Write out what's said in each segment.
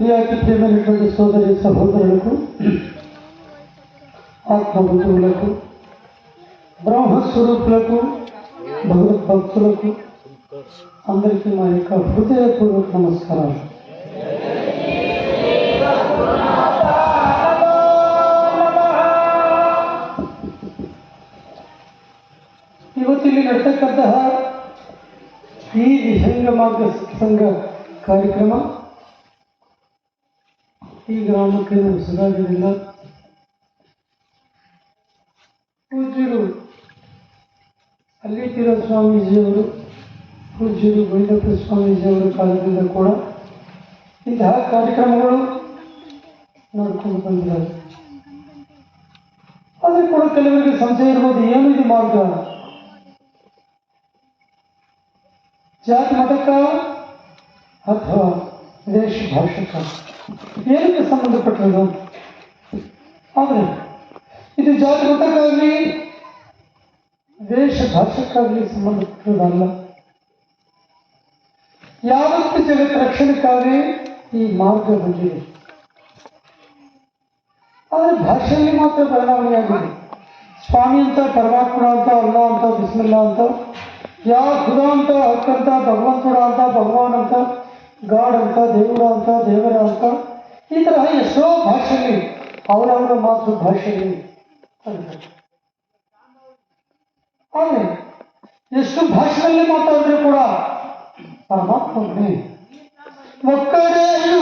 ప్రియాతి ప్రియమైనటువంటి సోదరి సహోదరులకు, ఆత్మబంధువులకు, బ్రహ్మస్వరూపులకు, భగవద్భక్తులకు అందరికీ మా యొక్క హృదయపూర్వక నమస్కారాలు. ಇವತ್ತಿಲ್ಲಿ ನಡ್ತಕ್ಕಂತಹ ಈ ವಿಹಂಗ ಮಾರ್ಗ ಸಂಘ ಕಾರ್ಯಕ್ರಮ ಈ ಗ್ರಾಮಕ್ಕೆ ಹೊಸದಾಗಿರಲಿಲ್ಲ. ಪೂಜ್ಯರು ಅಲ್ಲಿಟ್ಟಿರೋ ಸ್ವಾಮೀಜಿಯವರು, ಪೂಜ್ಯರು ಗೋವಿಂದಪ್ಪ ಸ್ವಾಮೀಜಿಯವರ ಕಾಲದಿಂದ ಕೂಡ ಇಂತಹ ಕಾರ್ಯಕ್ರಮಗಳು ನೋಡ್ಕೊಂಡು ಬಂದಿದ್ದಾರೆ. ಆದರೆ ಕೂಡ ಕೆಲವರಿಗೆ ಸಂಶಯ ಇರ್ಬೋದು, ಏನು ಇದು ಮಾರ್ಗ, ಜಾತಿ ಮತಕ್ಕ ಅಥವಾ ದೇಶ ಭಾಷಕ, ಏನಕ್ಕೆ ಸಂಬಂಧಪಟ್ಟಿರೋದು? ಆದರೆ ಇದು ಜಾತಿ ಮತಕ್ಕಾಗಲಿ ದೇಶ ಭಾಷಕ್ಕಾಗಲಿ ಸಂಬಂಧಪಟ್ಟಿರೋದಲ್ಲ. ಯಾವತ್ತು ಜಗತ್ ರಕ್ಷಣೆಕ್ಕಾಗಿ ಈ ಮಾರ್ಗ ಬಂದಿದೆ. ಆದರೆ ಭಾಷೆಯಲ್ಲಿ ಮಾತ್ರ ಬದಲಾವಣೆ ಆಗಿದೆ. ಸ್ವಾಮಿ ಅಂತ, ಪರಮಾತ್ಮ ಅಂತ, ಅಲ್ಲ ಅಂತ, ಬಿಸ್ಮಿಲ್ಲ ಅಂತ, ಯಾವ ಖುದಾ ಅಂತ, ಹಕ್ಕಂತ, ಭಗವಂತುಡ ಅಂತ, ಭಗವಾನ್ ಅಂತ, ಗಾಡ್ ಅಂತ, ದೇವರ ಅಂತ, ದೇವರ ಅಂತ, ಈ ತರಹ ಎಷ್ಟೋ ಭಾಷೆಯಲ್ಲಿ ಅವರವರ ಮಾತೃ ಭಾಷೆಯಲ್ಲಿ. ಆದರೆ ಎಷ್ಟು ಭಾಷೆಯಲ್ಲಿ ಮಾತಾಡಿದ್ರೆ ಕೂಡ ಪರಮಾತ್ಮನೇ ಒಕ್ಕಡೆಯೂ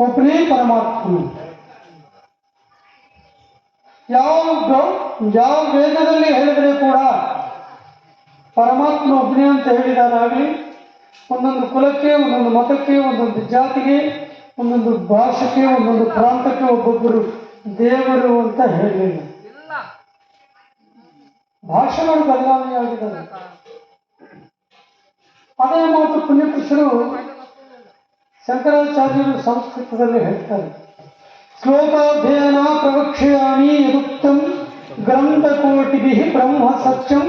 ಒಬ್ಬನೇ ಪರಮಾತ್ಮ. ಯಾವ ವೇದದಲ್ಲಿ ಹೇಳಿದರೆ ಕೂಡ ಪರಮಾತ್ಮ ಒಬ್ಬನೇ ಅಂತ ಹೇಳಿದಾರಾಗಲಿ, ಒಂದೊಂದು ಕುಲಕ್ಕೆ, ಒಂದೊಂದು ಮತಕ್ಕೆ, ಒಂದೊಂದು ಜಾತಿಗೆ, ಒಂದೊಂದು ಭಾಷೆಗೆ, ಒಂದೊಂದು ಪ್ರಾಂತಕ್ಕೆ ಒಬ್ಬೊಬ್ಬರು ದೇವರು ಅಂತ ಹೇಳಲಿಲ್ಲ. ಭಾಷೆಗಳು ಬದಲಾವಣೆ ಆಗಿದ್ದಾರೆ. ಅದೇ ಮಾತು ಪುಣ್ಯಪುರುಷರು ಶಂಕರಾಚಾರ್ಯರು ಸಂಸ್ಕೃತದಲ್ಲಿ ಹೇಳ್ತಾರೆ, ಶ್ಲೋಕಾಧ್ಯಯನ ಪ್ರವಕ್ಷ್ಯಾಮಿ ಯದುಕ್ತಂ ಗ್ರಂಥಕೋಟಿಭಿ ಬ್ರಹ್ಮ ಸತ್ಯಂ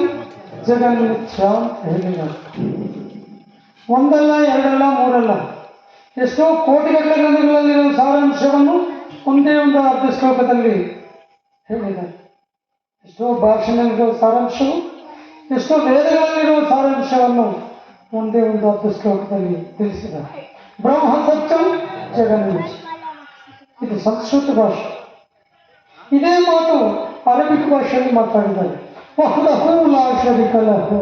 ಜಗನ್ಮಿಥ್ಯ ಅಂತ ಹೇಳಿದ್ದಾರೆ. ಒಂದಲ್ಲ, ಎರಡಲ್ಲ, ಮೂರಲ್ಲ, ಎಷ್ಟೋ ಕೋಟಿಗಟ್ಟಲೆ ಗ್ರಂಥಗಳಲ್ಲಿರುವ ಸಾರಾಂಶವನ್ನು ಒಂದೇ ಒಂದು ಅರ್ಧ ಶ್ಲೋಕದಲ್ಲಿ ಹೇಳಿದ್ದಾರೆ. ಎಷ್ಟೋ ಭಾಷೆನಲ್ಲಿರುವ ಸಾರಾಂಶವು, ಎಷ್ಟೋ ವೇದಗಳಲ್ಲಿರುವ ಸಾರಾಂಶವನ್ನು ಒಂದೇ ಒಂದು ಅರ್ಧ ಶ್ಲೋಕದಲ್ಲಿ ತಿಳಿಸಿದ್ದಾರೆ. ಬ್ರಹ್ಮ ಸತ್ಯಂ ಜಗನ್ಮಿಥ್ಯ, ಇದು ಸಂಸ್ಕೃತ ಭಾಷೆ. ಇದೇ ಮಾತು ಅರಬಿಕ್ ಭಾಷೆಯಲ್ಲಿ ಮಾತಾಡಿದ್ದಾರೆ, ವಹ್ಲಹೂಲಾಶರಿಕಲಹೂ.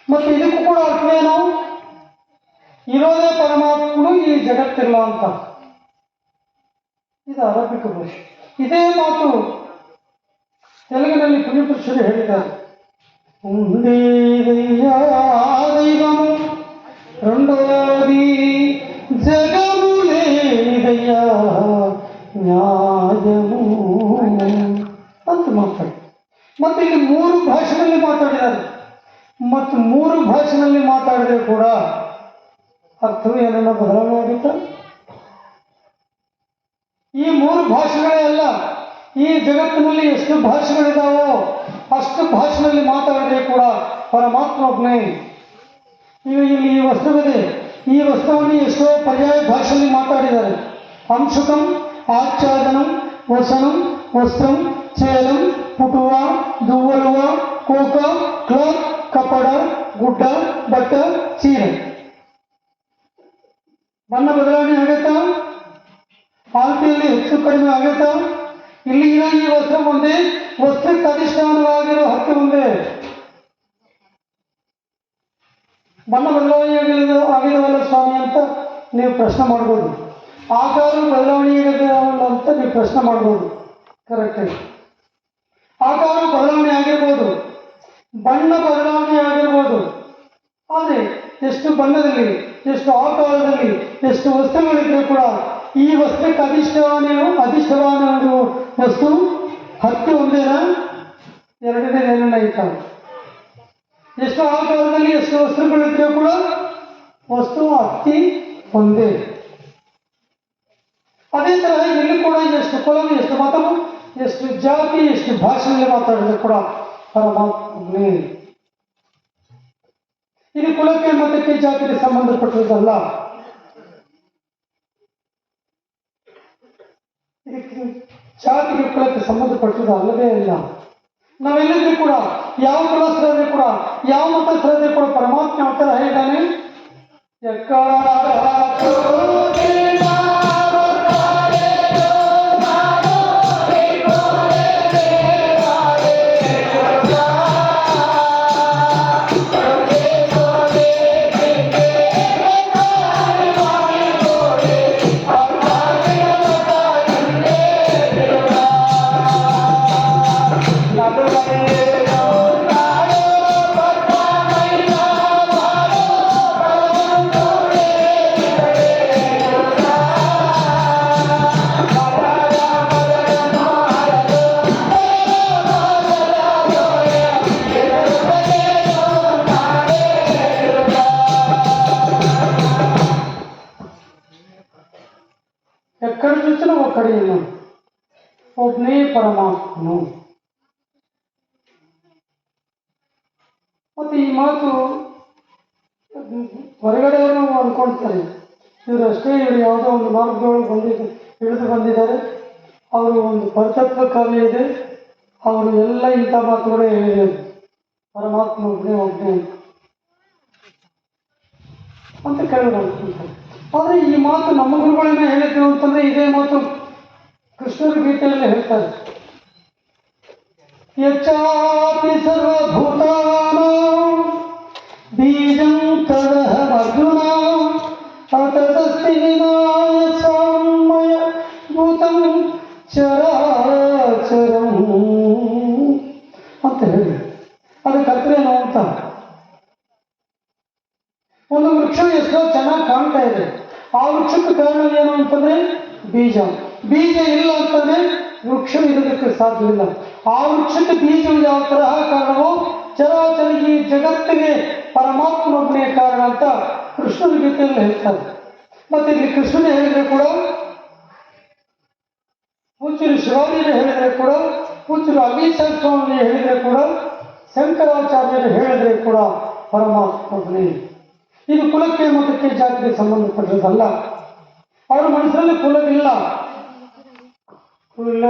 ಮತ್ತು ಇದಕ್ಕೂ ಕೂಡ ಅರ್ಥವೇನು? ಇರೋದೇ ಪರಮಾತ್ಮನು, ಈ ಜಗತ್ತಿಲ್ಲ ಅಂತ. ಇದು ಅರಬಿಕ್ ಭಾಷೆ. ಇದೇ ಮಾತು ತೆಲುಗಿನಲ್ಲಿ ಪುಣ್ಯಪುರುಷರು ಹೇಳಿದ್ದಾರೆ, ಒಂದೇ ದೈವము రెండోది జగము లేనిదయ్యా ನ್ಯಾಯము ಅಂತ ಮಾತಾಡಿ. ಮತ್ತು ಇಲ್ಲಿ ಮೂರು ಭಾಷೆಯಲ್ಲಿ ಮಾತಾಡಿದ್ದಾರೆ. ಮತ್ತು ಮೂರು ಭಾಷೆಯಲ್ಲಿ ಮಾತಾಡಿದ್ರೆ ಕೂಡ ಅರ್ಥವೇ ಏನನ್ನ ಬದಲಾವಣೆ ಆಗುತ್ತ? ಈ ಮೂರು ಭಾಷೆಗಳೇ ಅಲ್ಲ, ಈ ಜಗತ್ತಿನಲ್ಲಿ ಎಷ್ಟು ಭಾಷೆಗಳಿದಾವೋ ಅಷ್ಟು ಭಾಷೆಯಲ್ಲಿ ಮಾತಾಡಿದ್ರೆ ಕೂಡ ಪರಮಾತ್ಮ ಒಬ್ಬನೇ. ಈಗ ಇಲ್ಲಿ ಈ ವಸ್ತುವಿದೆ, ಈ ವಸ್ತುವನ್ನು ಎಷ್ಟೋ ಪರ್ಯಾಯ ಭಾಷೆಯಲ್ಲಿ ಮಾತಾಡಿದ್ದಾರೆ. ಅಂಶುಕಂ, ಆಚ್ಛಾದನಂ, ವಸನಂ, ವಸ್ತ್ರಂ, ಚೇಲಂ, ಪುಟುವ, ದುವ್ವಲುವ, ಕೋಕ, ಕ್ಲಾತ್, ಕಪಡ, ಗುಡ್ಡ, ಬಟ್ಟ, ಚೀರೆ. ಬಣ್ಣ ಬದಲಾವಣೆ ಆಗತ್ತಾ? ಪಾಲ್ತಿಯಲ್ಲಿ ಹೆಚ್ಚು ಕಡಿಮೆ ಆಗತ್ತಾ? ಇಲ್ಲಿ ಇರೋ ಈ ವಸ್ತು ಒಂದೇ, ವಸ್ತ್ರಕ್ಕೆ ಅಧಿಷ್ಠಾನವಾಗಿರೋ ಹತ್ತು ಒಂದೇ. ಬಣ್ಣ ಬದಲಾವಣೆ ಆಗಿದವಲ್ಲ ಸ್ವಾಮಿ ಅಂತ ನೀವು ಪ್ರಶ್ನೆ ಮಾಡ್ಬೋದು. ಆಕಾರ ಬದಲಾವಣೆ ಆಗಿದವಲ್ಲ ಅಂತ ನೀವು ಪ್ರಶ್ನೆ ಮಾಡ್ಬೋದು. ಕರೆಕ್ಟಾಗಿ ಆಕಾರ ಬದಲಾವಣೆ ಆಗಿರ್ಬೋದು, ಬಣ್ಣ ಬದಲಾವಣೆ ಆಗಿರ್ಬೋದು. ಆದರೆ ಎಷ್ಟು ಬಣ್ಣದಲ್ಲಿ, ಎಷ್ಟು ಆಕಾರದಲ್ಲಿ, ಎಷ್ಟು ವಸ್ತುಗಳಿದ್ರೂ ಕೂಡ ಈ ವಸ್ತುಕ್ಕೆ ಅಧಿಷ್ಠಾನ ವಸ್ತು ಹತ್ತಿ ಒಂದೇನ, ಎರಡನೇ ನಿರ್ಣಯಿತ. ಎಷ್ಟು ಆಕಾರದಲ್ಲಿ ಎಷ್ಟು ವಸ್ತುಗಳಿದ್ರೂ ಕೂಡ ವಸ್ತು ಹತ್ತಿ ಒಂದೇ. ಅದೇ ತರಹ ಇಲ್ಲಿ ಕೂಡ ಎಷ್ಟು ಕುಲವು, ಎಷ್ಟು ಮತವು, ಎಷ್ಟು ಜಾತಿ, ಎಷ್ಟು ಭಾಷೆಯಲ್ಲಿ ಮಾತಾಡಿದ್ರು ಕೂಡ ಪರಮಾತ್ಮನೇ. ಇದು ಕುಲಕ್ಕೆ, ಮತಕ್ಕೆ, ಜಾತಿಗೆ ಸಂಬಂಧಪಟ್ಟದಲ್ಲ. ಇದಕ್ಕೆ ಜಾತಿಗೆ, ಕುಲಕ್ಕೆ ಸಂಬಂಧಪಟ್ಟದ್ದು ಅಲ್ಲವೇ ಇಲ್ಲ. ನಾವೆಲ್ಲರೂ ಕೂಡ ಯಾವ ಕುಲಸ್ಥರಾದ್ರೆ ಕೂಡ, ಯಾವ ಮತಸ್ಥರಾದ್ರೆ ಕೂಡ ಪರಮಾತ್ಮ ಯಾವ ತರ ಹೇಳಿದ್ದಾನೆ, ఎక్కడ చూసినా ఒక్కడే ఉన్నాడు, ಒಬ್ಬನೇ ಪರಮಾತ್ಮನು. ಮತ್ತೆ ಈ ಮಾತು ಹೊರಗಡೆಯವರು ಅಂದ್ಕೊಳ್ತಾರೆ, ಇವರು ಯಾವುದೋ ಒಂದು ಮಾರ್ಗದೊಳಗೆ ಹಿಡಿದು ಬಂದಿದ್ದಾರೆ, ಅವರು ಒಂದು ಪರತತ್ವ ಕಾವ್ಯ ಇದೆ, ಅವರು ಎಲ್ಲ ಇಂಥ ಮಾತುಗಳೇ ಹೇಳಿದ್ದಾರೆ, ಪರಮಾತ್ಮ ಒಬ್ಬನೇ ಅಂತ ಕೇಳಿದ್ರು ಅಂದ್ಕೊಳ್ತಾರೆ. ಆದರೆ ಈ ಮಾತು ನಮ್ಮ ಗುರುಗಳನ್ನ ಹೇಳಿದ್ರು ಅಂತಂದ್ರೆ ಇದೇ ಮಾತು ಕೃಷ್ಣರ ಗೀತೆಯಲ್ಲಿ ಹೇಳ್ತಾರೆ, ಯಚ್ಚಾಪಿ ಸರ್ವಭೂತಾನಾಂ ಬೀಜಂ ತದಹಮರ್ಜುನ ಅತತಸ್ತಿ ವಿನಾಯ ಸಾಮಯ ಭೂತಂ ಚರಾಚರಂ ಅಂತ ಹೇಳಿ. ಅದಕ್ಕೆ ಅರ್ಥವೇನು ಅಂತ, ಒಂದು ವೃಕ್ಷ ಎಷ್ಟೋ ಚೆನ್ನಾಗಿ ಕಾಣ್ತಾ ಇದೆ, ಆ ವೃಕ್ಷಕ್ಕೆ ಕಾರಣ ಏನು ಅಂತಂದ್ರೆ ಬೀಜ. ಬೀಜ ಇಲ್ಲ ಅಂತಂದ್ರೆ ವೃಕ್ಷ ಇರೋದಕ್ಕೆ ಸಾಧ್ಯವಿಲ್ಲ. ಆ ವೃಕ್ಷಕ್ಕೆ ಬೀಜವು ಯಾವ ತರಹ ಕಾರಣವೋ ಚರಾಚರ ಈ ಜಗತ್ತಿಗೆ ಪರಮಾತ್ಮನೊಬ್ಬನೇ ಕಾರಣ ಅಂತ ಕೃಷ್ಣನ ಗೀತೆಯಲ್ಲಿ ಹೇಳ್ತಾರೆ. ಮತ್ತೆ ಇಲ್ಲಿ ಕೃಷ್ಣನ ಹೇಳಿದ್ರೆ ಕೂಡ, ಪೂಜ್ಯರು ಶಿವಾಜಿಯನ್ನು ಹೇಳಿದ್ರೆ ಕೂಡ, ಪೂಜ್ಯರು ಅಭಿಷೇಕ ಸ್ವಾಮಿ ಹೇಳಿದ್ರೆ ಕೂಡ, ಶಂಕರಾಚಾರ್ಯರು ಹೇಳಿದ್ರೆ ಕೂಡ ಪರಮಾತ್ಮನೇ. ಇದು ಕುಲಕ್ಕೆ, ಮತಕ್ಕೆ, ಜಾತಿಗೆ ಸಂಬಂಧಪಟ್ಟದಲ್ಲ. ಅವರ ಮನಸ್ಸಲ್ಲಿ ಕುಲವಿಲ್ಲ. ಕುಲ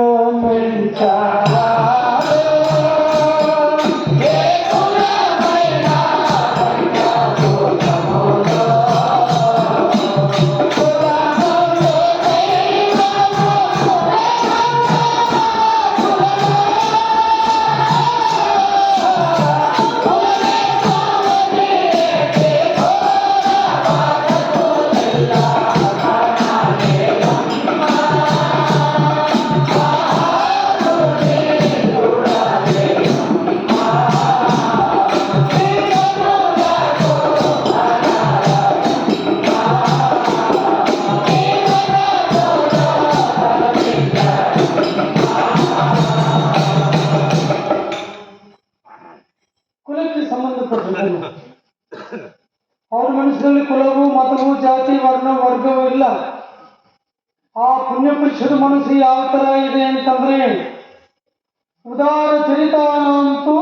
ಅವ್ರ ಮನಸ್ಸಿನಲ್ಲಿ ಕುಲವು, ಮತವು, ಜಾತಿ, ವರ್ಣ, ವರ್ಗವೂ ಇಲ್ಲ. ಆ ಪುಣ್ಯ ಪುರುಷರ ಮನಸ್ಸು ಯಾವ ತರ ಇದೆ ಅಂತಂದ್ರೆ, ಉದಾರ ಚರಿತಾನಂತೂ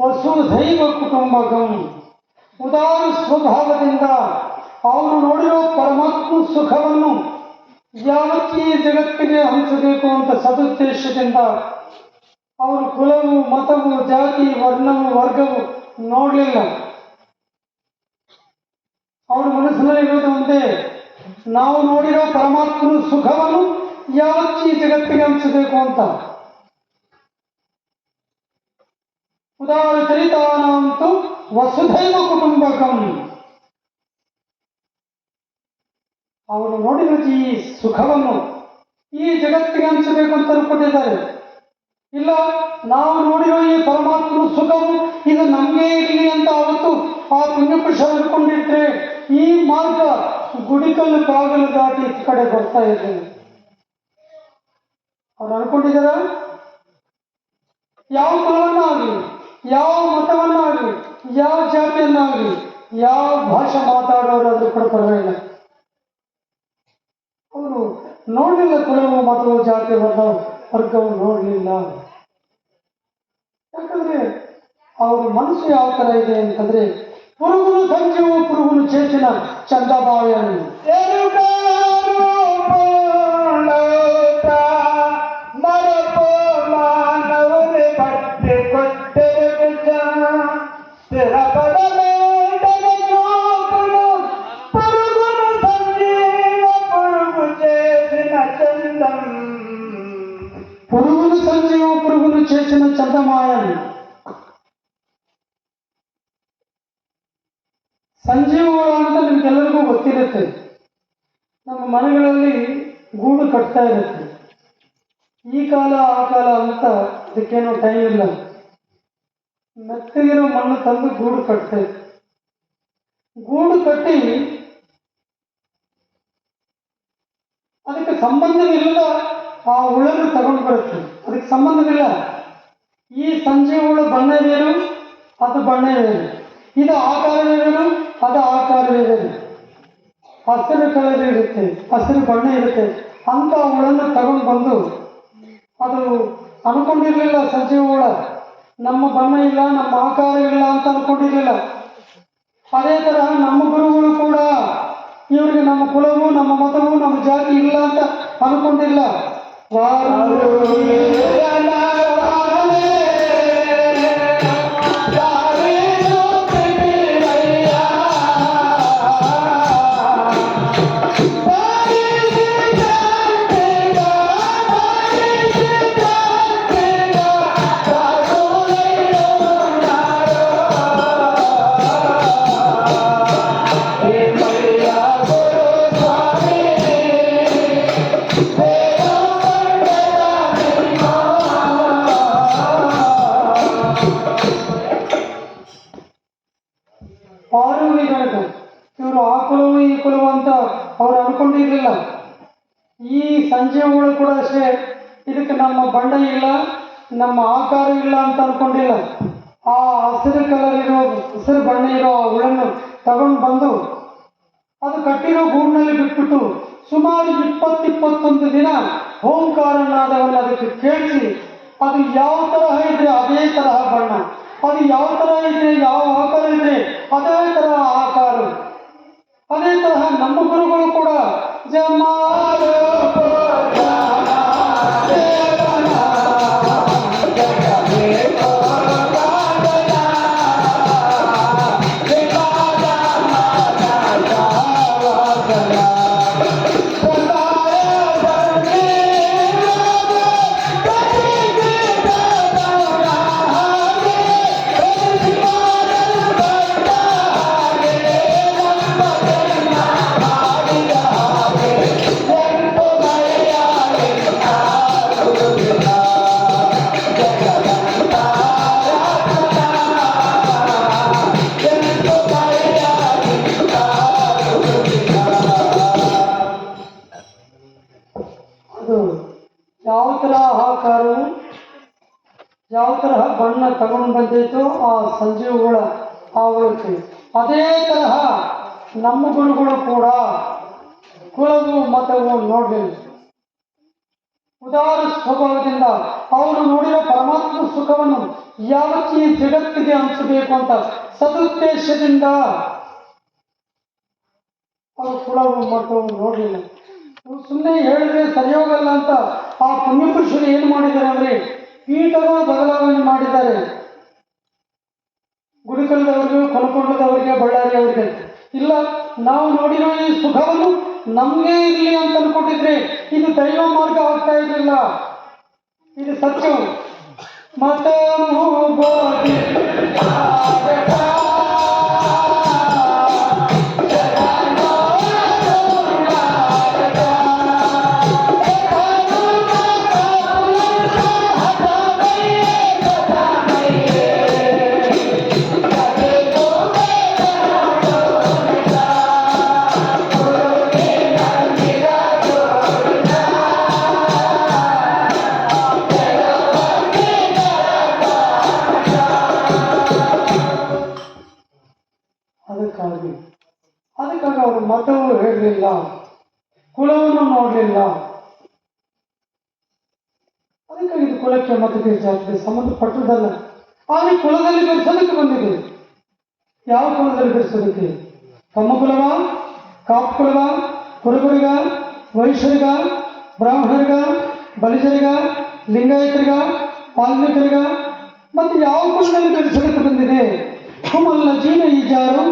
ವಸುಧೈವ ಕುಟುಂಬಕಂ. ಉದಾರ ಸ್ವಭಾವದಿಂದ ಅವರು ನೋಡಿರೋ ಪರಮಾತ್ಮ ಸುಖವನ್ನು ಯಾವತ್ತೀ ಜಗತ್ತಿಗೆ ಹಂಚಬೇಕು ಅಂತ ಸದುದ್ದೇಶದಿಂದ ಅವರು ಕುಲವು, ಮತವು, ಜಾತಿ, ವರ್ಣವು, ವರ್ಗವು ನೋಡಲಿಲ್ಲ. ಅವ್ರ ಮನಸ್ಸಿನಲ್ಲಿ ಇರೋದು ಒಂದೇ, ನಾವು ನೋಡಿರೋ ಪರಮಾತ್ಮನ ಸುಖವನ್ನು ಯಾವತ್ತೀ ಜಗತ್ತಿಗೆ ಹಂಚಬೇಕು ಅಂತ. ಉದಾರ ಚರಿತಾನಂತೂ ವಸುಧೈವ ಕುಟುಂಬಕಂ. ಅವರು ನೋಡಿರೋ ಈ ಸುಖವನ್ನು ಈ ಜಗತ್ತಿಗೆ ಹಂಚಬೇಕು ಅಂತ ಅನ್ಕೊಂಡಿದ್ದಾರೆ. ಇಲ್ಲ ನಾವು ನೋಡಿರೋ ಈ ಪರಮಾತ್ಮನ ಸುಖವು ಇದು ನಮಗೆ ಇರಲಿ ಅಂತ ಅವತ್ತು ಆ ಪುಣ್ಯಪುರುಷ ಅನ್ಕೊಂಡಿದ್ರೆ ಈ ಮಾರ್ಗ ಗುಡಿಕಲ್ಲು ಬಾಗಿಲು ದಾಟಿ ಈ ಕಡೆ ಬರ್ತಾ ಇದ್ದೇನೆ. ಅವ್ರು ಅನ್ಕೊಂಡಿದಾರ ಯಾವ ಕುಲವನ್ನಾಗಲಿ, ಯಾವ ಮತವನ್ನಾಗಲಿ, ಯಾವ ಜಾತಿಯನ್ನಾಗಲಿ, ಯಾವ ಭಾಷೆ ಮಾತಾಡೋರಾದ್ರೂ ಕೂಡ ಪರವಾಗಿಲ್ಲ. ಅವರು ನೋಡಲಿಲ್ಲ ಕುಲವು ಮತವು ಜಾತಿ ವರ್ಗವು ನೋಡಲಿಲ್ಲ. ಯಾಕಂದ್ರೆ ಅವ್ರ ಮನಸ್ಸು ಯಾವ ತರ ಇದೆ ಅಂತಂದ್ರೆ ಪುರುಗುನು ಸಂಜೀವು ಪುರುಗುನು ಚೇತನ ಚಂದಮಾಯನು పురుగును సంజీవ పురుగును చేసిన చందమాయను. ಸಂಜೀವಗಳು ಅಂತ ನಿಮ್ಗೆಲ್ಲರಿಗೂ ಗೊತ್ತಿರುತ್ತೆ. ನಮ್ಮ ಮನೆಗಳಲ್ಲಿ ಗೂಡು ಕಟ್ತಾ ಇರುತ್ತೆ. ಈ ಕಾಲ ಆ ಕಾಲ ಅಂತ ಅದಕ್ಕೇನೋ ಟೈಮ್ ಇಲ್ಲ. ಮೆತ್ತಗಿರೋ ಮಣ್ಣು ತಂದು ಗೂಡು ಕಟ್ತೇವೆ. ಗೂಡು ಕಟ್ಟಿ ಅದಕ್ಕೆ ಸಂಬಂಧವಿಲ್ಲದ ಆ ಹುಳನ್ನು ತಗೊಂಡು ಬರುತ್ತೆ. ಅದಕ್ಕೆ ಸಂಬಂಧವಿಲ್ಲ. ಈ ಸಂಜೀವಗಳು ಬಣ್ಣ ಬೇರು, ಅದು ಬಣ್ಣ ಬೇರು, ಇದು ಆಕಾರವೇ ಬೇರು, ಅದು ಆಕಾರವೇ ಬೇರು. ಹಸಿರು ಕಲರ್ ಇರುತ್ತೆ, ಹಸಿರು ಬಣ್ಣ ಇರುತ್ತೆ. ಅಂತ ಹುಳನ್ನು ತಗೊಂಡು ಬಂದು ಅದು ಅನ್ಕೊಂಡಿರ್ಲಿಲ್ಲ ಸಂಜೀವ ಹುಳ ನಮ್ಮ ಬಣ್ಣ ಇಲ್ಲ, ನಮ್ಮ ಆಕಾರ ಇಲ್ಲ ಅಂತ ಅನ್ಕೊಂಡಿರ್ಲಿಲ್ಲ. ಅದೇ ತರ ನಮ್ಮ ಗುರುಗಳು ಕೂಡ ಇವರಿಗೆ ನಮ್ಮ ಕುಲವು, ನಮ್ಮ ಮತವು, ನಮ್ಮ ಜಾತಿ ಇಲ್ಲ ಅಂತ ಅನ್ಕೊಂಡಿಲ್ಲ. ಇವರು ಆ ಕುಲವು ಈ ಕುಲವು ಅಂತ ಅವ್ರು ಅನ್ಕೊಂಡಿರ್ಲಿಲ್ಲ. ಈ ಸಂಜೀವಗಳು ಕೂಡ ಅಷ್ಟೇ ಇದಕ್ಕೆ ನಮ್ಮ ಬಣ್ಣ ಇಲ್ಲ, ನಮ್ಮ ಆಕಾರ ಇಲ್ಲ ಅಂತ ಅನ್ಕೊಂಡಿಲ್ಲ. ಆ ಹಸಿರು ಕಲರ್ ಇರೋ, ಹಸಿರು ಬಣ್ಣ ಇರೋ ಆ ಹುಳನ್ನು ತಗೊಂಡು ಬಂದು ಅದು ಕಟ್ಟಿರೋ ಗೂಡಿನಲ್ಲಿ ಬಿಟ್ಬಿಟ್ಟು ಸುಮಾರು 20-21 ದಿನ ಓಂಕಾರನಾದವನ್ನು ಅದಕ್ಕೆ ಕೇಳಿಸಿ ಅದು ಯಾವ ತರಹ ಇದ್ರೆ ಅದೇ ತರಹ ಬಣ್ಣ, ಅದು ಯಾವ ತರ ಇದ್ರೆ ಯಾವ ಆಕಾರ ಇದ್ರೆ ಅದೇ ತರಹ ಆಕಾರ. ಅದೇ ತರಹ ನಮ್ಮ ಗುರುಗಳು ಕೂಡ ಯಾವ ತರಹ ಆಕಾರವು ಯಾವ ತರಹ ಬಣ್ಣ ತಗೊಂಡು ಬಂದಿತ್ತು ಆ ಸಂಜೀವಗಳ ಆವೃತ್ತಿ, ಅದೇ ತರಹ ನಮ್ಮ ಗುರುಗಳು ಕೂಡ ಕುಲವು ಮತವು ನೋಡಲಿಲ್ಲ. ಉದಾರ ಸ್ವಭಾವದಿಂದ ಅವರು ನೋಡಿರೋ ಪರಮಾತ್ಮ ಸುಖವನ್ನು ಯಾವತ್ತಿ ಜಗತ್ತಿಗೆ ಹಂಚಬೇಕು ಅಂತ ಸದುದ್ದೇಶದಿಂದ ಅವರು ಕುಲವು ಮತವು ನೋಡಲಿಲ್ಲ. ಸುಮ್ಮನೆ ಹೇಳಿದ್ರೆ ಸರಿ ಹೋಗಲ್ಲ ಅಂತ ಆ ಪುಣ್ಯಪುರುಷರು ಏನು ಮಾಡಿದ್ದಾರೆ ಅಂದ್ರೆ ಪೀಠಗಳು ಬದಲಾವಣೆ ಮಾಡಿದ್ದಾರೆ. ಗುಡಿಕಲ್ದವ್ರಿಗೆ, ಕೊನಕೊಂಡದವರಿಗೆ, ಬಳ್ಳಾರಿ ಅವರಿಗೆ ಇಲ್ಲ, ನಾವು ನೋಡಿರೋ ಈ ಸುಖವನ್ನು ನಮ್ಗೆ ಇರಲಿ ಅಂತ ಅನ್ಕೊಂಡಿದ್ರೆ ಇದು ದೈವ ಮಾರ್ಗ ಆಗ್ತಾ ಇರಲಿಲ್ಲ. ಇದು ಸತ್ಯವು ಮತ ಕೇಳಲಿಲ್ಲ, ಕುಲವನ್ನು ನೋಡಲಿಲ್ಲ. ಅದಕ್ಕಾಗಿ ಇದು ಕುಲಕ್ಕೆ ಮತಕ್ಕೆ ಜಾತಿಗೆ ಸಂಬಂಧಪಟ್ಟದಲ್ಲ. ಆದರೆ ಕುಲದಲ್ಲಿ ಬೆರೆಸೋದಕ್ಕೆ ಬಂದಿದೆ. ಯಾವ ಕುಲದಲ್ಲಿ ಬೆರೆಸೋದಕ್ಕೆ? ಕಮ್ಮ ಕುಲವ, ಕಾಪ್ ಕುಲವ, ಕುರುಬರಿಗ, ವೈಶ್ಯರಿಗ, ಬ್ರಾಹ್ಮಣರಿಗ, ಬಲಿಜರಿಗ, ಲಿಂಗಾಯತರಿಗ, ವಾಲ್ಮೀಕರಿಗ, ಮತ್ತೆ ಯಾವ ಕುಲದಲ್ಲಿ ಬೆರೆಸೋದಕ್ಕೆ ಬಂದಿದೆ? ಕುಮಲ್ಲ ಜೀನ ಈಜಾರು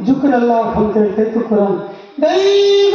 ಜುಕ್ರಲ್ಲ ಅಂತ ಹೇಳ್ತೈತು ಕುರಾನ್. ದೈವ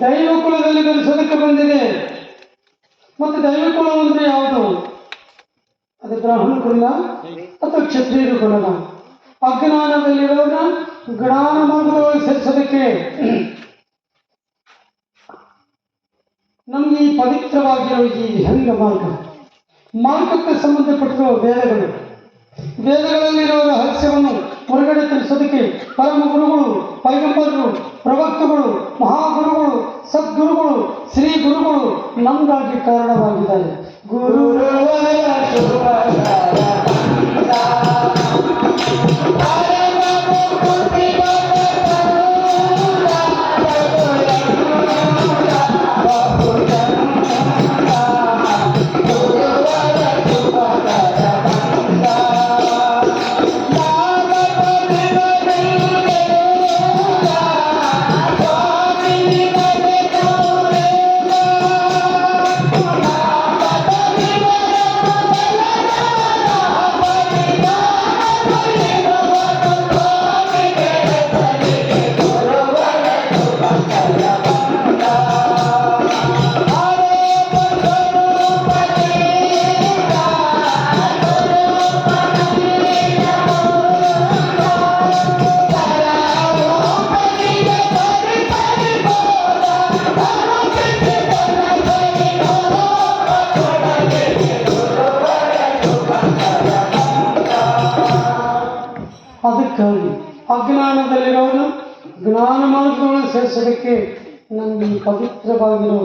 ದೈವ ಕುಲದಲ್ಲಿ ಬೆರೆಸೋದಕ್ಕೆ ಬಂದಿದೆ. ಮತ್ತೆ ದೈವ ಕುಲ ಅಂದ್ರೆ ಯಾವುದು? ಅದು ಬ್ರಾಹ್ಮಣ ಕುಲ ಅಥವಾ ಕ್ಷತ್ರಿಯರ ಕುಲನ? ಅಜ್ಞಾನದಲ್ಲಿರೋನ ಜ್ಞಾನ ಮಾರ್ಗವಾಗಿ ಸೇರಿಸೋದಕ್ಕೆ ನಮ್ಗೆ ಈ ಪವಿತ್ರವಾಗಿರೋ ಈ ವಿಹಂಗ ಮಾರ್ಗಕ್ಕೆ ಸಂಬಂಧಪಟ್ಟಿರುವ ವೇದಗಳು, ವೇದಗಳಲ್ಲಿರುವ ರಹಸ್ಯವನ್ನು ಹೊರಗಡೆ ತಿಳಿಸೋದಕ್ಕೆ ಪರಮ ಗುರುಗಳು, ಪೈಗಂಬರರು, ಪ್ರವಕ್ತಗಳು, ಮಹಾಗುರುಗಳು, ಸದ್ಗುರುಗಳು, ಶ್ರೀ ಗುರುಗಳು ನಮಗಾಗಿ ಕಾರಣವಾಗಿದ್ದಾರೆ. ಗುರು ಅದಕ್ಕಾಗಿ ಅಜ್ಞಾನದಲ್ಲಿರೋನು ಜ್ಞಾನ ಮಾರ್ಗಗಳನ್ನು ಸೇರಿಸೋದಕ್ಕೆ ನಮಗೆ ಪವಿತ್ರವಾಗಿರೋ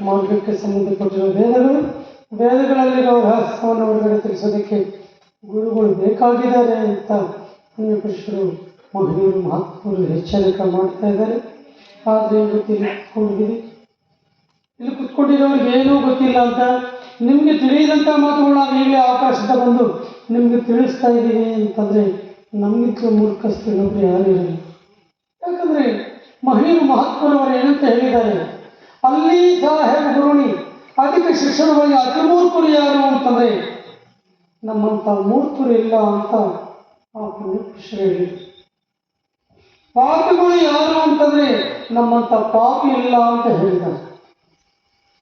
ಮಾರ್ಗಕ್ಕೆ ಸಂಬಂಧಪಟ್ಟಿರೋ ವೇದಗಳಲ್ಲಿರೋ ರಹಸ್ಯವನ್ನು ಹೊರಗಡೆ ತಿಳಿಸೋದಕ್ಕೆ ಗುರುಗಳು ಬೇಕಾಗಿದ್ದಾರೆ ಅಂತ ಪುಣ್ಯ ಪುರುಷರು, ಮಹನೀಯರು, ಮಹಾತ್ಮರು ಎಚ್ಚರಿಕೆ ಮಾಡ್ತಾ ಇದ್ದಾರೆ. ಆದರೆ ಇಲ್ಲಿ ಕುತ್ಕೊಂಡಿರೋರಿಗೆ ಏನೂ ಗೊತ್ತಿಲ್ಲ ಅಂತ ನಿಮಗೆ ತಿಳಿಯದಂಥ ಮಾತುಗಳು ನಾವು ಈಗಲೇ ಅವಕಾಶದ ಬಂದು ನಿಮಗೆ ತಿಳಿಸ್ತಾ ಇದ್ದೀವಿ ಅಂತಂದರೆ ನಮಗಿಂತ ಮೂರ್ಖಸ್ತು ಇನ್ನೊಬ್ರು ಯಾರು ಇರಲ್ಲ. ಯಾಕಂದರೆ ಮಹನೀಯರು, ಮಹಾತ್ಮರವರು ಏನಂತ ಹೇಳಿದ್ದಾರೆ, ಅಲ್ಲಿ ಸಾಹೇಬ್ ಗುರುಣಿ ಅದಕ್ಕೆ ಶಿಕ್ಷಣವಾಗಿ ಅತಿ ಮೂರ್ಖರು ಯಾರು ಅಂತಂದರೆ ನಮ್ಮಂಥ ಮೂರ್ಖರು ಇಲ್ಲ ಅಂತ ಆ ಪುಣ್ಯಪುರುಷರು ಹೇಳಿದರು. ಪಾಪಿಗಳು ಯಾರು ಅಂತಂದರೆ ನಮ್ಮಂಥ ಪಾಪಿ ಇಲ್ಲ ಅಂತ ಹೇಳಿದ್ದಾರೆ.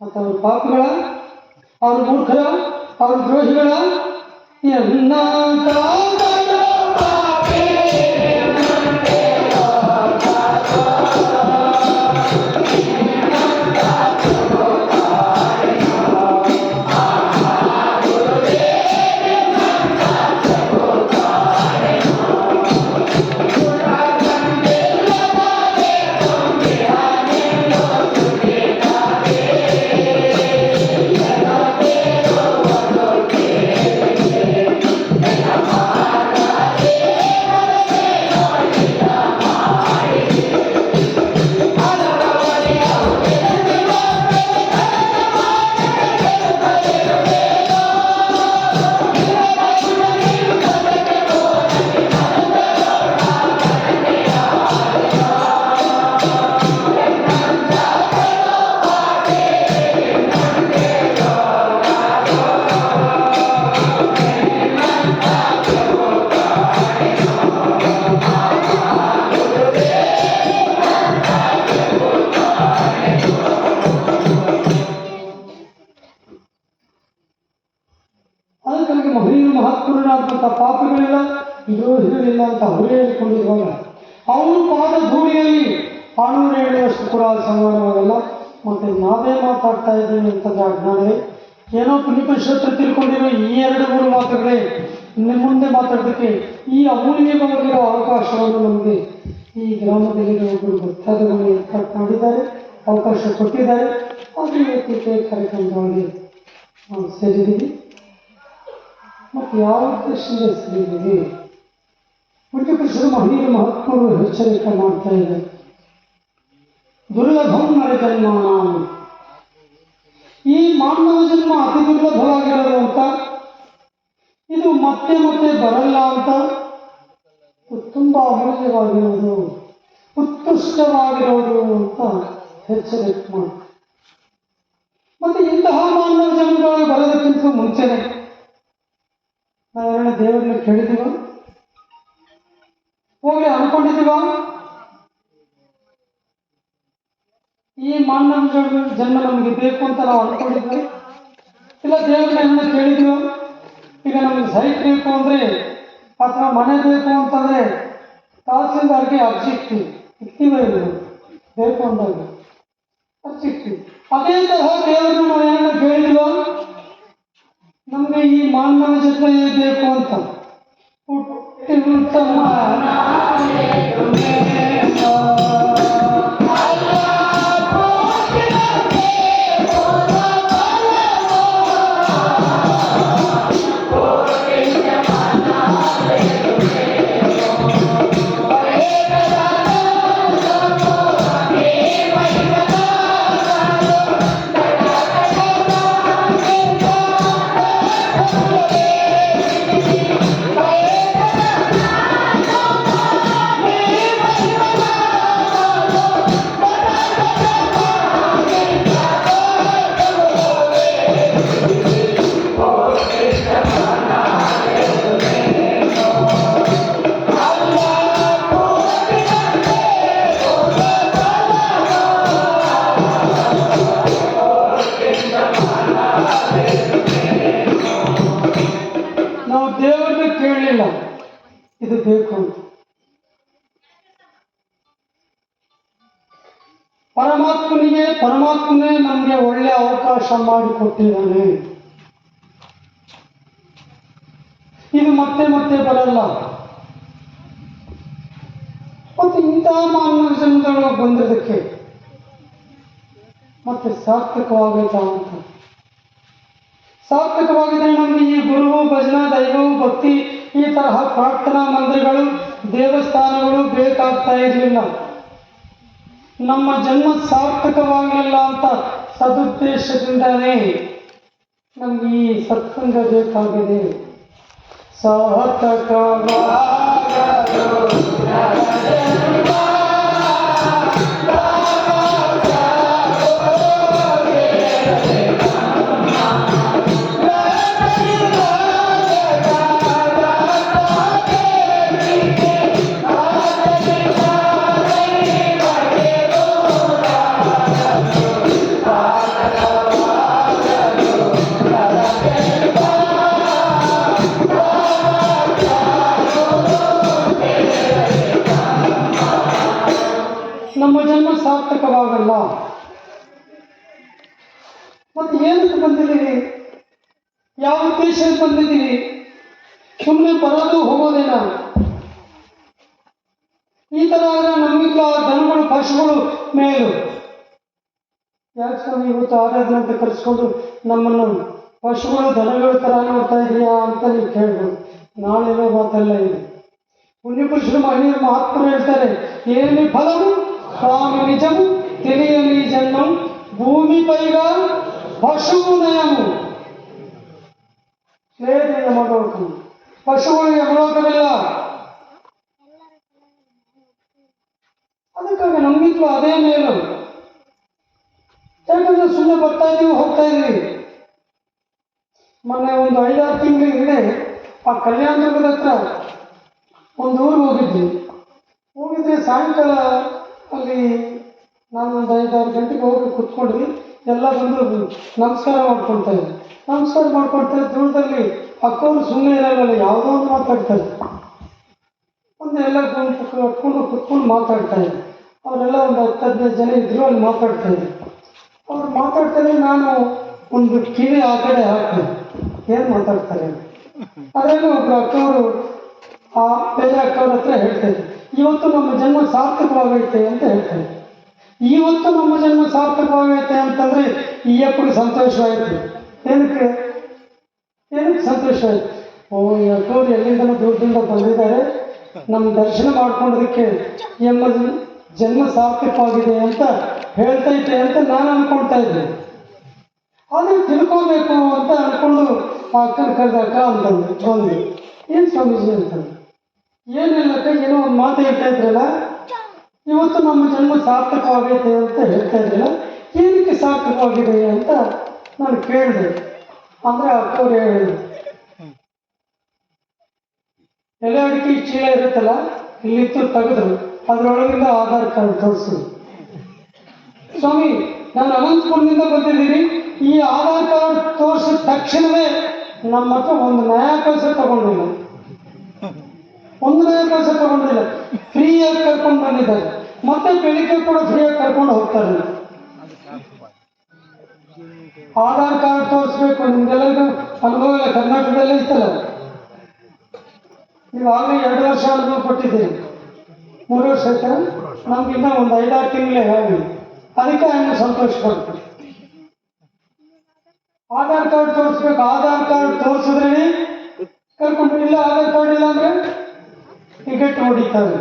ಮತ್ತು ಅವರು ಪಾಪಿಗಳ, ಅವರು ಮೂರ್ಖರ, ಅವರು ದ್ರೋಹಿಗಳ ಎಲ್ಲ ಮಹನೀಯ ಮಹಾತ್ಮರಾದಂಥ ಪಾಪಗಳಿಲ್ಲ, ದ್ರೋಹಿಗಳಿಲ್ಲ ಅಂತ ಅವರೇ ಹೇಳ್ಕೊಂಡಿರುವಾಗ ಅವರು ಪಾದ ಧೂಳಿಯಲ್ಲಿ 607 ಕೂಡ ಸಮಾನವಾಗಲ್ಲ. ಮತ್ತು ನಾವೇ ಮಾತಾಡ್ತಾ ಇದ್ದೀವಿ ಅಂತಂದ್ರೆ ಅಜ್ಞಾನವೇ. ಏನೋ ಪುಣ್ಯಪುರುಷತ್ರ ತಿಳ್ಕೊಂಡಿರೋ ಈ 2-3 ಮಾತುಗಳೇ ನಿಮ್ಮ ಮುಂದೆ ಮಾತಾಡೋದಕ್ಕೆ ಈ ಅಮೂಲ್ಯವಾಗಿರೋ ಅವಕಾಶವನ್ನು ನಮಗೆ ಈ ಗ್ರಾಮದಲ್ಲಿರೋ ಒಬ್ಬರು ಭಕ್ತಾದಿಗಳು ಕಟ್ ಮಾಡಿದ್ದಾರೆ, ಅವಕಾಶ ಕೊಟ್ಟಿದ್ದಾರೆ. ಅದು ಇವತ್ತಿಗೆ ಕಾರ್ಯಕ್ರಮವಾಗಿ ನಾವು ಸೇರಿದ್ದೀವಿ. ಮತ್ತು ಯಾವ ಉದ್ದೇಶದಿಂದ ಸೇರಿದ್ದೀವಿ? ಪುಣ್ಯಪುರುಷರು ಮಹನೀಯ ಮಹಾತ್ಮರು ಎಚ್ಚರಿಕೆ ಮಾಡ್ತಾ ಇದ್ದಾರೆ. ದುರ್ಲಭಂ ನರ ಜನ್ಮ, ಈ ಮಾನವ ಜನ್ಮ ಅತಿ ದುರ್ಲಭವಾಗಿರೋದು ಅಂತ, ಇದು ಮತ್ತೆ ಮತ್ತೆ ಬರಲ್ಲ ಅಂತ, ತುಂಬ ಅಮೂಲ್ಯವಾಗಿರೋದು, ಉತ್ಕೃಷ್ಟವಾಗಿರೋದು ಅಂತ ಎಚ್ಚರಿಕೆ ಮಾಡಿ. ಮತ್ತೆ ಇಂತಹ ಮಾನವ ಜನ್ಮಗಳು ಬರೋದಕ್ಕಿಂತ ಮುಂಚೆನೆ ನಾವೆಲ್ಲ ದೇವರನ್ನ ಕೇಳಿದೀವ, ಹೋಗಿ ಅನ್ಕೊಂಡಿದೀವ ಈ ಮಾನವ ಜನ್ಮ ನಮಗೆ ಬೇಕು ಅಂತ ನಾವು ಅನ್ಕೊಂಡಿದ್ವಿ? ಇಲ್ಲ ದೇವರನ್ನ ಕೇಳಿದೀವ, ಈಗ ನಮಗೆ ಸೈಟ್ ಬೇಕು ಅಂದರೆ ಅಥವಾ ಮನೆ ಬೇಕು ಅಂತಂದರೆ ತಹಸೀಲ್ದಾರ್ಗೆ ಅರ್ಜಿ ಇಕ್ತೀವ ಬೇಕು ಅಂದಾಗ ಅರ್ಜಿ ಇಕ್ತೀವಿ. ಅದೇ ತರಹ ದೇವರನ್ನ ನಾವು ಏನನ್ನ ಕೇಳಿದೀವ, ನಮಗೆ ಈ ಮಾನವ ಜನ್ಮ ಬೇಕು ಅಂತ. ನಾವು ದೇವರನ್ನ ಕೇಳಲಿಲ್ಲ ಇದು ಬೇಕು ಅಂತ. ಪರಮಾತ್ಮನೇ ನಮಗೆ ಒಳ್ಳೆ ಅವಕಾಶ ಮಾಡಿಕೊಟ್ಟಿದ್ದಾನೆ. ಇದು ಮತ್ತೆ ಮತ್ತೆ ಬರಲ್ಲ. ಮತ್ತು ಇಂತಹ ಮಾನವ ಜನ್ಮಗಳು ಬಂದಿದ್ದಕ್ಕೆ ಮತ್ತೆ ಸಾರ್ಥಕವಾಗೈತಾ ಅಂತ. ಸಾರ್ಥಕವಾಗಿದ್ರೆ ನಮಗೆ ಈ ಗುರುವು, ಭಜನಾ, ದೈವವು, ಭಕ್ತಿ, ಈ ತರಹ ಪ್ರಾರ್ಥನಾ ಮಂದಿರಗಳು, ದೇವಸ್ಥಾನಗಳು ಬೇಕಾಗ್ತಾ ಇರಲಿಲ್ಲ. ನಮ್ಮ ಜನ್ಮ ಸಾರ್ಥಕವಾಗಲಿಲ್ಲ ಅಂತ ಸದುದ್ದೇಶದಿಂದಲೇ ನಮ್ಗೆ ಈ ಸತ್ಸಂಗ ಬೇಕಾಗಿದೆ. ನಮ್ಮ ಜನ್ಮ ಸಾರ್ಥಕವಾಗಲ್ಲ. ಮತ್ತೆ ಏನಕ್ಕೆ ಬಂದಿದ್ದೀವಿ? ಯಾವ ಉದ್ದೇಶಕ್ಕೆ ಬಂದಿದ್ದೀವಿ? ಸುಮ್ಮನೆ ಬರೋದು ಹೋಗೋದೇನ? ಈ ತರ ಆದ್ರೆ ನಮಗಿಂತ ದನಗಳು, ಪಶುಗಳು ಮೇಲು. ಯಾಕೆ ಸ್ವಾಮಿ ಇವತ್ತು ಆರಾಧನೆ ಅಂತ ಕರೆಸ್ಕೊಂಡು ನಮ್ಮನ್ನು ಪಶುಗಳು, ದನಗಳ ತರ ನೋಡ್ತಾ ಇದೆಯಾ ಅಂತ ನೀವು ಕೇಳ್ಬೋದು. ನಾಳೆನೋ ಮಾತೆಲ್ಲ ಇದೆ. ಪುಣ್ಯಪುರುಷರು ಮಹನೀಯರು ಮಹಾತ್ಮರು ಹೇಳ್ತಾರೆ, ಏನಿ ಫಲವು స్వామి నిజము తెలియని జన్మం భూమిపైగా పశువు నయము. లేదు ಯಮಲೋಕ, ಪಶುಗಳು ಯಮಲೋಕವಿಲ್ಲ. ಅದಕ್ಕಾಗಿ ನಮ್ಗಿಂತಲೂ ಅದೇ ಮೇಲು. ಯಾಕಂದ್ರೆ ಸುಮ್ಮನೆ ಬರ್ತಾ ಇದೀವಿ, ಹೋಗ್ತಾ ಇದೀವಿ. ಮೊನ್ನೆ ಒಂದು 5-6 ತಿಂಗಳ ಹಿಂದೆ ಆ ಕಲ್ಯಾಣದುರ್ಗದ ಹತ್ರ ಒಂದು ಊರಿಗೆ ಹೋಗಿದ್ರೆ ಸಾಯಂಕಾಲ ಅಲ್ಲಿ ನಾನು ಒಂದು 5-6 ಗಂಟೆಗೆ ಹೋಗಿ ಕುತ್ಕೊಂಡ್ವಿ. ಎಲ್ಲ ಬಂದು ನಮಸ್ಕಾರ ಮಾಡ್ಕೊಳ್ತಾ ಇದ್ದೆ. ನಮಸ್ಕಾರ ಮಾಡ್ಕೊಡ್ತಾರೆ. ದೂರದಲ್ಲಿ ಅಕ್ಕವ್ರು ಸುಮ್ಮನೆ ಇರಲ್ಲ, ಯಾವುದೋ ಒಂದು ಮಾತಾಡ್ತಾರೆ. ಒಂದು ಎಲ್ಲ ಕುತ್ಕೊಂಡು ಮಾತಾಡ್ತಾರೆ. ಅವರೆಲ್ಲ ಒಂದು 10-15 ಜನ ಇದ್ರು, ಅಲ್ಲಿ ಮಾತಾಡ್ತಾರೆ. ಅವ್ರು ಮಾತಾಡ್ತಾರೆ, ನಾನು ಒಂದು ಕಿವಿ ಆ ಕಡೆ ಹಾಕ್ತೀನಿ, ಏನು ಮಾತಾಡ್ತಾರೆ. ಅದರಲ್ಲಿ ಒಬ್ಬರು ಅಕ್ಕವರು ಆ ಬೇರೆ ಅಕ್ಕವ್ರ ಹತ್ರ ಹೇಳ್ತಾರೆ, ಇವತ್ತು ನಮ್ಮ ಜನ್ಮ ಸಾರ್ಥಕವಾಗೈತೆ ಅಂತ ಹೇಳ್ತಾರೆ. ಇವತ್ತು ನಮ್ಮ ಜನ್ಮ ಸಾರ್ಥಕವಾಗೈತೆ ಅಂತಂದರೆ ಈ ಅಪ್ಪಗೆ ಸಂತೋಷವಾಯಿತು. ಏನಕ್ಕೆ ಸಂತೋಷವಾಯಿತು? ಓ, ಈ ಅಕ್ಕವ್ರು ಎಲ್ಲಿಂದನೂ ದೂರದಿಂದ ಬಂದಿದ್ದಾರೆ, ನಮ್ಮ ದರ್ಶನ ಮಾಡ್ಕೊಂಡೋದಕ್ಕೆ ಎಂಬ ಜನ್ಮ ಸಾರ್ಥಕವಾಗಿದೆ ಅಂತ ಹೇಳ್ತೈತೆ ಅಂತ ನಾನು ಅಂದ್ಕೊಳ್ತಾ ಇದ್ದೆ. ಆದರೆ ತಿಳ್ಕೋಬೇಕು ಅಂತ ಅಂದ್ಕೊಂಡು ಆ ಅಕ್ಕನ ಕರೆದಕ್ಕ ಅಂತಂದು ಬಂದು, ಏನು ಸ್ವಾಮೀಜಿ ಅಂತಂದು, ಏನಿಲ್ಲಕ್ಕ, ಏನೋ ಒಂದು ಮಾತು ಹೇಳ್ತಾ ಇದ್ರಲ್ಲ, ಇವತ್ತು ನಮ್ಮ ಜನ್ಮ ಸಾರ್ಥಕವಾಗೈತೆ ಅಂತ ಹೇಳ್ತಾ ಇದ್ರಲ್ಲ, ಏನಕ್ಕೆ ಸಾರ್ಥಕವಾಗಿದೆ ಅಂತ ನಾನು ಕೇಳಿದೆ. ಅಂದರೆ ಅಕ್ಕವ್ರು ಹೇಳಿದ್ರು, ಎಲೆ ಅಡಿಕೆ ಚೀಲ ಇರುತ್ತಲ್ಲ, ಇಲ್ಲಿತ್ತು ತೆಗೆದ್ರು, ಅದರೊಳಗಿಂದ ಆಧಾರ್ ಕಾರ್ಡ್ ತೋರಿಸಿದ್ರು. ಸ್ವಾಮಿ, ನಾನು ಅನಂತಪುರದಿಂದ ಬಂದಿದ್ದೀನಿ, ಈ ಆಧಾರ್ ಕಾರ್ಡ್ ತೋರಿಸಿದ ತಕ್ಷಣವೇ ನಮ್ಮ ಹತ್ರ ಒಂದು ನಯಾ ಪೈಸೆ ತಗೊಂಡಿಲ್ಲ, ಫ್ರೀಯಾಗಿ ಕರ್ಕೊಂಡು ಬಂದಿದ್ದಾರೆ. ಮತ್ತೆ ಬೆಳಿಗ್ಗೆ ಕೂಡ ಫ್ರೀಯಾಗಿ ಕರ್ಕೊಂಡು ಹೋಗ್ತಾರೆ. ಆಧಾರ್ ಕಾರ್ಡ್ ತೋರಿಸ್ಬೇಕು, ನಿಮ್ಗೆಲ್ಲರಿಗೂ ಅನುಭವ ಇಲ್ಲ, ಕರ್ನಾಟಕದಲ್ಲೇ ಇತ್ತಲ್ಲ. ನೀವಾಗಲೇ 2 ವರ್ಷ ಅನುಭವ ಕೊಟ್ಟಿದ್ದೀರಿ, 3 ವರ್ಷ ಆಯ್ತಾ? ನಮ್ಗಿನ್ನ ಒಂದು 5-6 ತಿಂಗಳೇ ಆಗಿ, ಅದಕ್ಕೆ ಹಂಗೆ ಸಂತೋಷ ಪಡ್ತೀವಿ. ಆಧಾರ್ ಕಾರ್ಡ್ ತೋರಿಸ್ಬೇಕು, ಆಧಾರ್ ಕಾರ್ಡ್ ತೋರಿಸಿದ್ರೆ ಕರ್ಕೊಂಡು, ಇಲ್ಲ ಆಧಾರ್ ಕಾರ್ಡ್ ಇಲ್ಲ ಅಂದ್ರೆ ಟಿಕೆಟ್ ಹೊಡಿತಾರೆ.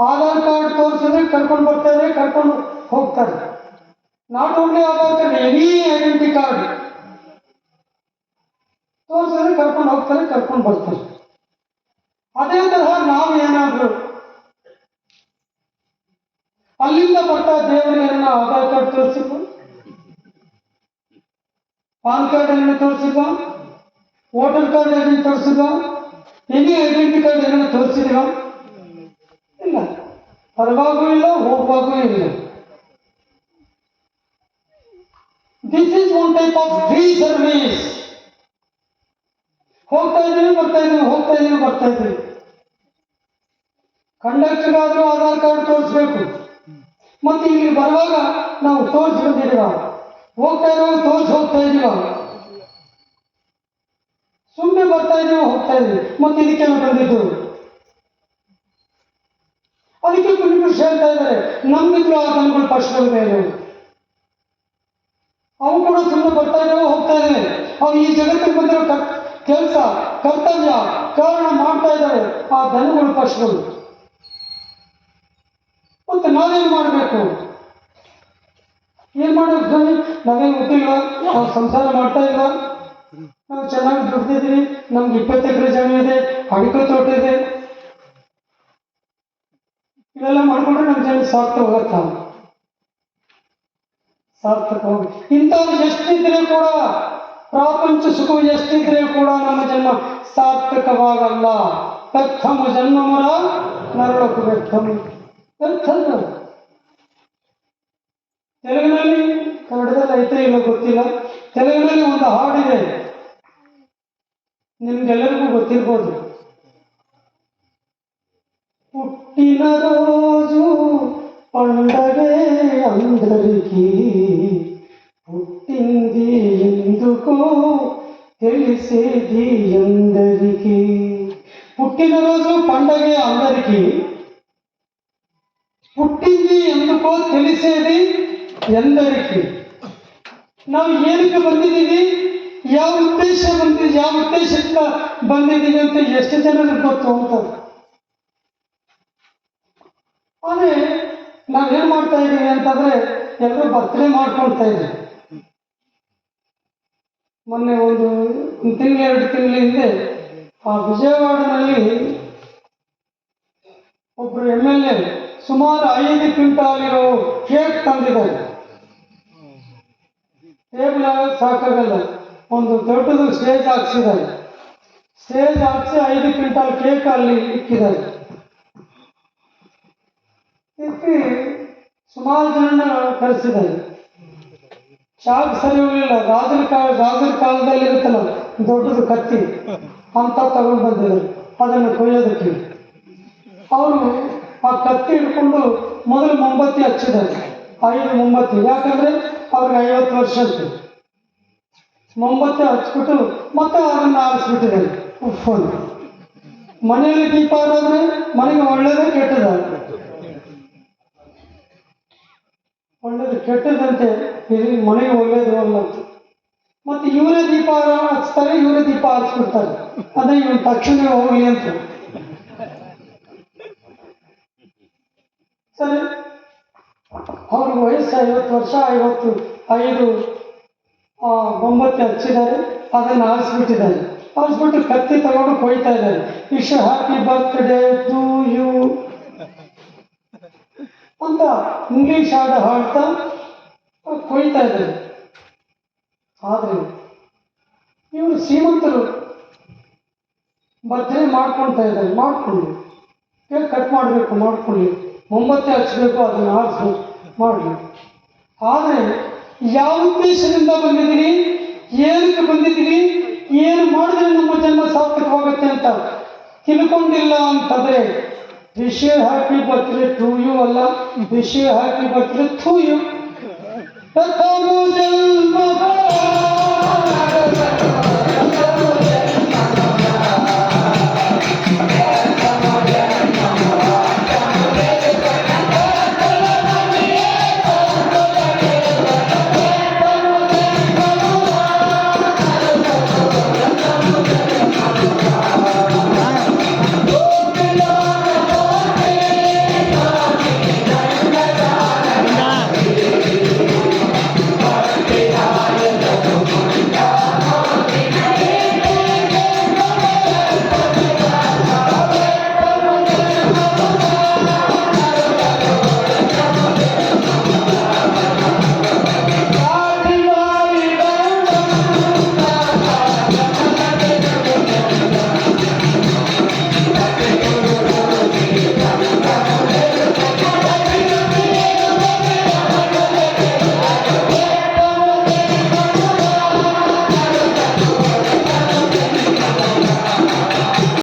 ಆಧಾರ್ ಕಾರ್ಡ್ ತೋರಿಸಿದ್ರೆ ಕರ್ಕೊಂಡು ಬರ್ತಾರೆ, ಕರ್ಕೊಂಡು ಹೋಗ್ತಾರೆ. Not only Aadhaar card, any identity card ತೋರಿಸಿದ್ರೆ ಕರ್ಕೊಂಡು ಹೋಗ್ತಾರೆ, ಕರ್ಕೊಂಡು ಬರ್ತಾರೆ. ಅದೇ ತರಹ ನಾವು ಏನಾದ್ರು ಅಲ್ಲಿಂದ ಬರ್ತಾ ದೇವರಿಗೆ ಆಧಾರ್ ಕಾರ್ಡ್ ತೋರಿಸಿದ್ವ, ಪಾನ್ ಕಾರ್ಡ್ ಏನೇನು ತೋರಿಸಿದ್ವ, ವೋಟರ್ ಕಾರ್ಡ್ ಏನೇನು ತೋರಿಸಿದ್ವ, ಎನಿ ಐಡೆಂಟಿ ಕಾರ್ಡ್ ಏನೇನು ತೋರಿಸಿದ್ವ? ಇಲ್ಲ. ಬರುವಾಗೂ ಇಲ್ಲ, ಹೋಗುವಾಗೂ ಇಲ್ಲ. This is one type of free service. ಹೋಗ್ತಾ ಇದ್ದೀವಿ, ಬರ್ತಾ ಇದ್ದೀವಿ, ಹೋಗ್ತಾ ಇದ್ದೀವಿ, ಬರ್ತಾ ಇದ್ದೀವಿ. ಕಂಡಕ್ಟರ್ಗಾದ್ರೂ ಆಧಾರ್ ಕಾರ್ಡ್ ತೋರಿಸ್ಬೇಕು. ಮತ್ತೆ ಇಲ್ಲಿ ಬರುವಾಗ ನಾವು ತೋರಿಸಿ ಬಂದಿದ್ದೀವ, ಹೋಗ್ತಾ ಇದ್ದೀವ, ತೋರಿಸಿ ಹೋಗ್ತಾ ಇದ್ದೀವ, ಸುಮ್ಮನೆ ಬರ್ತಾ ಇದ್ದೀವ, ಹೋಗ್ತಾ ಇದ್ದೀವಿ. ಮತ್ತೆ ಇದಕ್ಕೆಲ್ಲ ಬಂದಿದ್ದು. ಅದಕ್ಕೆ ಪುಣ್ಯಪುರುಷ ಹೇಳ್ತಾ ಇದ್ದಾರೆ, ನಮ್ಗಿದ್ರು ಆ ದನಗಳು ಪಶುಗಳ ಮೇಲೆ, ಅವು ಕೂಡ ಸುಮ್ಮನೆ ಬರ್ತಾ ಇದ್ದಾವೆ, ಹೋಗ್ತಾ ಇದ್ದಾವೆ. ಅವು ಈ ಜಗತ್ತಿಗೆ ಬಂದಿರೋ ಕೆಲಸ, ಕರ್ತವ್ಯ, ಕಾರಣ ಮಾಡ್ತಾ ಇದ್ದಾವೆ ಆ ದನಗಳು, ಪಶುಗಳು. ಮತ್ತೆ ನಾವೇನು ಮಾಡಬೇಕು? ಏನ್ ಮಾಡಬೇಕು ಸ್ವಾಮಿ? ನಾವೇನು ಗೊತ್ತಿಲ್ವಾ? ನಾವು ಸಂಸಾರ ಮಾಡ್ತಾ ಇಲ್ಲ, ನಾವು ಚೆನ್ನಾಗಿ ದುಡ್ದಿದ್ದೀವಿ, ನಮ್ಗೆ 20 ಎಕರೆ ಜಮೀನು ಇದೆ, ಅಡಿಕೆ ತೋಟ ಇದೆ, ಇವೆಲ್ಲ ಮಾಡ್ಕೊಂಡ್ರೆ ನಮ್ಮ ಜನ ಸಾರ್ಥಕ ಸಾರ್ಥಕವಾಗಿ. ಇಂಥವ್ರು ಎಷ್ಟಿದ್ರೆ ಕೂಡ, ಪ್ರಾಪಂಚ ಸುಖ ಎಷ್ಟಿದ್ರೆ ಕೂಡ ನಮ್ಮ ಜನ್ಮ ಸಾರ್ಥಕವಾಗಲ್ಲ. ವ್ಯರ್ಥಮ ಜನ್ಮಮರ ನರಳಕು ವ್ಯರ್ಥಮ. ತೆಲುಗಿನಲ್ಲಿ, ಕನ್ನಡದಲ್ಲಿ ಐತೆ ಇಲ್ಲ ಗೊತ್ತಿಲ್ಲ, ತೆಲುಗಿನಲ್ಲಿ ಒಂದು ಹಾಡಿದೆ, ನಿಮ್ಗೆಲ್ಲರಿಗೂ ಗೊತ್ತಿರ್ಬೋದು. పుట్టిన రోజు పండగే అందరికీ, పుట్టింది ఎందుకో తెలిసేది అందరికీ. పుట్టినరోజు పండగే అందరికీ, పుట్టింది ఎందుకో తెలిసేది ಎಂದರಿಕೆ. ನಾವು ಏನಕ್ಕೆ ಬಂದಿದ್ದೀವಿ, ಯಾವ ಉದ್ದೇಶಕ್ಕೆ ಬಂದಿದ್ದೀವಿ ಅಂತ ಎಷ್ಟು ಜನರಿಗೆ ಗೊತ್ತು ಅಂತ. ಆದರೆ ನಾವೇನು ಮಾಡ್ತಾ ಇದ್ದೀವಿ ಅಂತಂದ್ರೆ, ಎಲ್ಲರೂ ಬರ್ತ್ಡೇ ಮಾಡ್ಕೊಳ್ತಾ ಇದ್ದೀವಿ. ಮೊನ್ನೆ ಒಂದು 1 ತಿಂಗಳು 2 ತಿಂಗಳ ಹಿಂದೆ ಆ ವಿಜಯವಾಡನಲ್ಲಿ ಒಬ್ರು MLA ಸುಮಾರು 5 ಕ್ವಿಂಟಾಲ್ ಇರೋ ಕೇಕ್ ತಂದಿದ್ದಾರೆ. ಟೇಬಲ್ ಸಾಕಾಗಲ್ಲ, ಒಂದು ದೊಡ್ಡದು ಸ್ಟೇಜ್ ಹಾಕ್ಸಿದ್ದಾರೆ. ಸ್ಟೇಜ್ ಹಾಕಿಸಿ 5 ಕ್ವಿಂಟಾಲ್ ಕೇಕ್ ಅಲ್ಲಿ ಇಕ್ಕಿದ್ದಾರೆ. ಇಕ್ಕಿ ಸುಮಾರು ಜನ ಕರೆಸಿದ್ದಾರೆ. ಚಾಕ್ ಸರಿ ಹೋಗಲಿಲ್ಲ. ಗಾಜರ ಕಾಲದಲ್ಲಿ ಇರುತ್ತಲ್ಲ ದೊಡ್ಡದು ಕತ್ತಿ ಅಂತ ತಗೊಂಡು ಬಂದಿದ್ದಾರೆ ಅದನ್ನು ಕೊಯ್ಯೋದಕ್ಕೆ. ಅವರು ಆ ಕತ್ತಿ ಹಿಡ್ಕೊಂಡು ಮೊದಲು ಮೊಂಬತ್ತಿ ಹಚ್ಚಿದ್ದಾರೆ, 5 ಮೊಂಬತ್ತಿ. ಯಾಕಂದ್ರೆ ಅವ್ರಿಗೆ 50 ವರ್ಷ ಇತ್ತು. ಮೊಂಬತ್ತಿ ಹಚ್ಬಿಟ್ಟು ಮತ್ತೆ ಅದನ್ನು ಆರಿಸ್ಬಿಟ್ಟಿದ್ದಾರೆ. ಉಫ್ಫನ್ನು ಮನೆಯಲ್ಲಿ ದೀಪ ಆರಾದ್ರೆ ಮನೆಗೆ ಒಳ್ಳೇದೇ ಕೆಟ್ಟದ? ಒಳ್ಳೇದು ಕೆಟ್ಟದಂತೆ, ಇದು ಮನೆಗೆ ಒಳ್ಳೇದು ಅಲ್ಲಂತ. ಮತ್ತೆ ಇವರೇ ದೀಪ ಹಚ್ತಾರೆ, ಇವರೇ ದೀಪ ಹಚ್ಬಿಡ್ತಾರೆ. ಅದೇ ಇವನ್ ತಕ್ಷಣ ಹೋಗ್ಲಿ ಅಂತ. ಸರಿ, ಅವ್ರಿಗೆ ವಯಸ್ಸು 50 ವರ್ಷ, 55 ಮೊಂಬತ್ತಿ ಹಚ್ಚಿದ್ದಾರೆ, ಅದನ್ನು ಆರಿಸ್ಬಿಟ್ಟಿದ್ದಾರೆ. ಆರಿಸ್ಬಿಟ್ಟು ಕತ್ತಿ ತಗೊಂಡು ಕೊಯ್ತಾ ಇದ್ದಾರೆ. Wish happy birthday to you ಅಂತ ಇಂಗ್ಲಿಷ್ ಹಾಡು ಹಾಡ್ತಾ ಕೊಯ್ತಾ ಇದ್ದಾರೆ. ಆದ್ರೆ ಇವರು ಶ್ರೀಮಂತರು ಬರ್ತ್ಡೇ ಮಾಡ್ಕೊಳ್ತಾ ಇದ್ದಾರೆ. ಮಾಡ್ಕೊಳ್ಳಿ, ಕೇಕ್ ಕಟ್ ಮಾಡಬೇಕು, ಮಾಡ್ಕೊಳ್ಳಿ, ಮೊಂಬತ್ತಿ ಹಚ್ಚಬೇಕು, ಅದನ್ನು ಆರಿಸ್ಬೇಕು, ಮಾಡಲಿ. ಆದರೆ ಯಾವ ಉದ್ದೇಶದಿಂದ ಬಂದಿದ್ದೀರಿ, ಏನಕ್ಕೆ ಬಂದಿದ್ದೀರಿ, ಏನು ಮಾಡಿದ್ರೆ ನಮ್ಮ ಜನ್ಮ ಸಾರ್ಥಕವಾಗುತ್ತೆ ಅಂತ ತಿಳ್ಕೊಂಡಿಲ್ಲ ಅಂತಂದ್ರೆ wish you happy birthday to you ಅಲ್ಲ, wish you happy birthday to you. ಜನ್ಮ